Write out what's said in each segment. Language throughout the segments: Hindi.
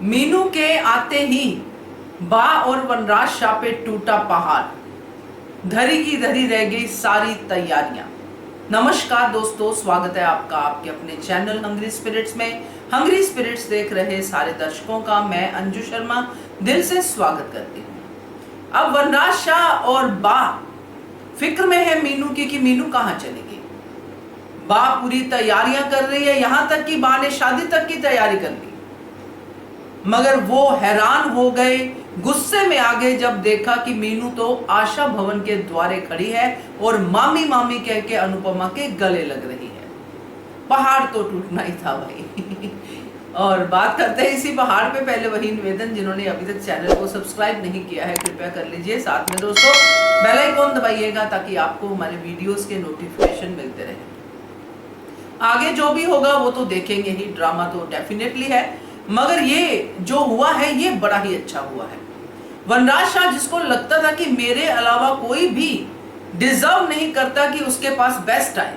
मीनू के आते ही बा और वनराज शाह पे टूटा पहाड़, धरी की धरी रह गई सारी तैयारियां। नमस्कार दोस्तों, स्वागत है आपका आपके अपने चैनल हंग्री स्पिरिट्स में। हंग्री स्पिरिट्स देख रहे सारे दर्शकों का मैं अंजू शर्मा दिल से स्वागत करती हूँ। अब वनराज शाह और बा फिक्र में है मीनू की कि मीनू कहाँ चलेगी। बा पूरी तैयारियां कर रही है, यहां तक कि बा ने शादी तक की तैयारी कर ली, मगर वो हैरान हो गए, गुस्से में आ गए जब देखा कि मीनू तो आशा भवन के द्वारे खड़ी है और मामी मामी कह के अनुपमा के गले लग रही है। पहाड़ तो टूटना ही था भाई। और बात करते हैं इसी पहाड़ पे। पहले वही निवेदन, जिन्होंने अभी तक चैनल को सब्सक्राइब नहीं किया है कृपया कर लीजिए। साथ में दोस्तों बेल आइकॉन दबाइएगा ताकि आपको हमारे वीडियोस के नोटिफिकेशन मिलते रहे। आगे जो भी होगा वो तो देखेंगे ही, ड्रामा तो डेफिनेटली है, मगर ये जो हुआ है ये बड़ा ही अच्छा हुआ है। वनराज शाह, जिसको लगता था कि मेरे अलावा कोई भी डिजर्व नहीं करता कि उसके पास बेस्ट आए,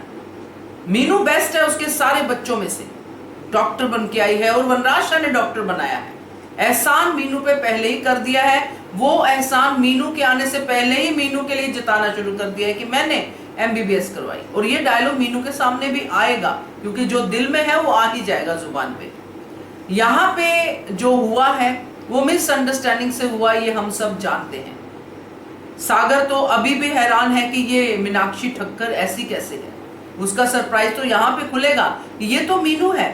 मीनू बेस्ट है उसके सारे बच्चों में से, डॉक्टर बन के आई है और वनराज शाह ने डॉक्टर बनाया है। एहसान मीनू पे पहले ही कर दिया है, वो एहसान मीनू के आने से पहले ही मीनू के लिए जताना शुरू कर दिया है कि मैंने MBBS करवाई। और ये डायलॉग मीनू के सामने भी आएगा, क्योंकि जो दिल में है वो आ ही जाएगा जुबान पे। यहाँ पे जो हुआ है वो मिसअंडरस्टैंडिंग से हुआ, ये हम सब जानते हैं। सागर तो अभी भी हैरान है कि ये मीनाक्षी ठक्कर ऐसी कैसे है। उसका सरप्राइज तो यहाँ पे खुलेगा कि ये तो मीनू है।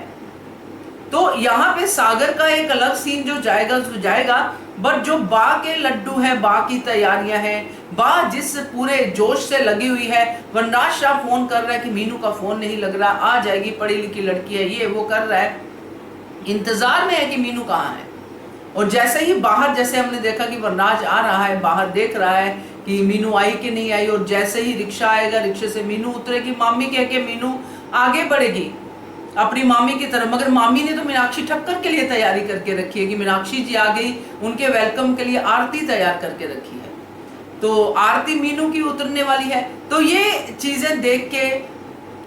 तो यहाँ पे सागर का एक अलग सीन जो जाएगा, बट जो बा के लड्डू है, बा की तैयारियां हैं, बा जिस पूरे जोश से लगी हुई है। वनराज शाह फोन कर रहा है कि मीनू का फोन नहीं लग रहा, आ जाएगी, पढ़ी लिखी लड़की है, ये वो कर रहा है, इंतजार में है कि मीनू कहाँ है। और जैसे ही बाहर, जैसे हमने देखा कि वनराज आ रहा है, बाहर देख रहा है कि मीनू आई कि नहीं आई, और जैसे ही रिक्शा आएगा, रिक्शे से मीनू उतरेगी, मामी कह के मीनू आगे बढ़ेगी अपनी मामी की तरफ। मगर मामी ने तो मीनाक्षी ठक्कर के लिए तैयारी करके रखी है कि मीनाक्षी जी आ गई, उनके वेलकम के लिए आरती तैयार करके रखी है। तो आरती मीनू की उतरने वाली है। तो ये चीजें देख के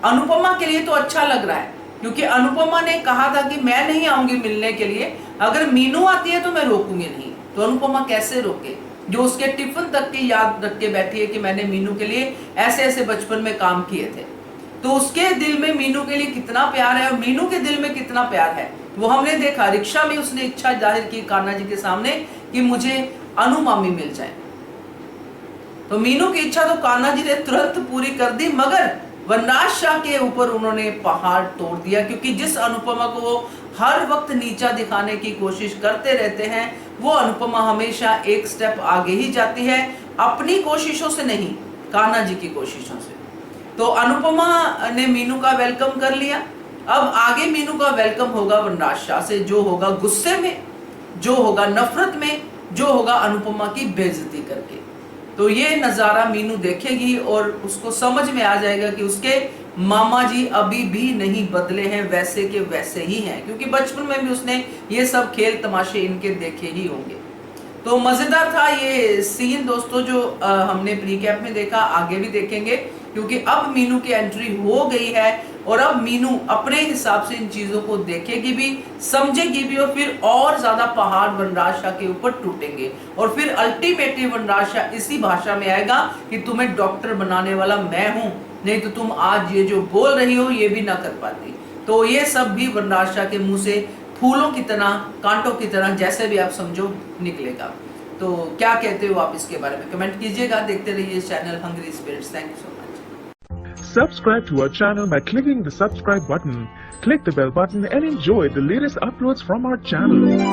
अनुपमा के लिए तो अच्छा लग रहा है, क्योंकि अनुपमा ने कहा था कि मैं नहीं आऊंगी मिलने के लिए, अगर मीनू आती है तो मैं रोकूंगी नहीं। तो अनुपमा कैसे रोके, जो उसके टिफिन तक की याद रख के बैठी है कि मैंने मीनू के लिए ऐसे ऐसे बचपन में काम किए थे। तो उसके दिल में मीनू के लिए कितना प्यार है और मीनू के दिल में कितना प्यार है वो हमने देखा। रिक्शा में उसने इच्छा जाहिर की कान्हा जी के सामने कि मुझे अनु मामी मिल जाए। तो मीनू की इच्छा तो कान्हा जी ने तुरंत पूरी कर दी, मगर वनराज शाह के ऊपर उन्होंने पहाड़ तोड़ दिया, क्योंकि जिस अनुपमा को वो हर वक्त नीचा दिखाने की कोशिश करते रहते हैं, वो अनुपमा हमेशा एक स्टेप आगे ही जाती है, अपनी कोशिशों से नहीं, कान्हा जी की कोशिशों से। तो अनुपमा ने मीनू का वेलकम कर लिया। अब आगे मीनू का वेलकम होगा वनराज शाह से, जो होगा गुस्से में, जो होगा नफरत में, जो होगा अनुपमा की बेइज्जती करके। तो ये नजारा मीनू देखेगी और उसको समझ में आ जाएगा कि उसके मामा जी अभी भी नहीं बदले हैं, वैसे के वैसे ही हैं, क्योंकि बचपन में भी उसने ये सब खेल तमाशे इनके देखे ही होंगे। तो मजेदार था ये सीन दोस्तों, जो हमने प्री कैप में देखा, आगे भी देखेंगे, क्योंकि अब मीनू की एंट्री हो गई है और अब मीनू अपने हिसाब से इन चीजों को देखेगी भी, समझेगी भी, और फिर और ज्यादा पहाड़ वनराज शाह के ऊपर टूटेंगे। और फिर अल्टीमेटली वनराज शाह इसी भाषा में आएगा कि तुम्हें डॉक्टर बनाने वाला मैं हूं, नहीं तो तुम आज ये जो बोल रही हो ये भी ना कर पाती। तो ये सब भी वनराज शाह के मुंह से फूलों की तरह, कांटों की तरह, जैसे भी आप समझो, निकलेगा। तो क्या कहते हो आप इसके बारे में, कमेंट कीजिएगा। देखते रहिए channel hungry spirits. Thank you so much. Subscribe to our channel by clicking the subscribe button. Click the bell button and enjoy the latest uploads from our channel.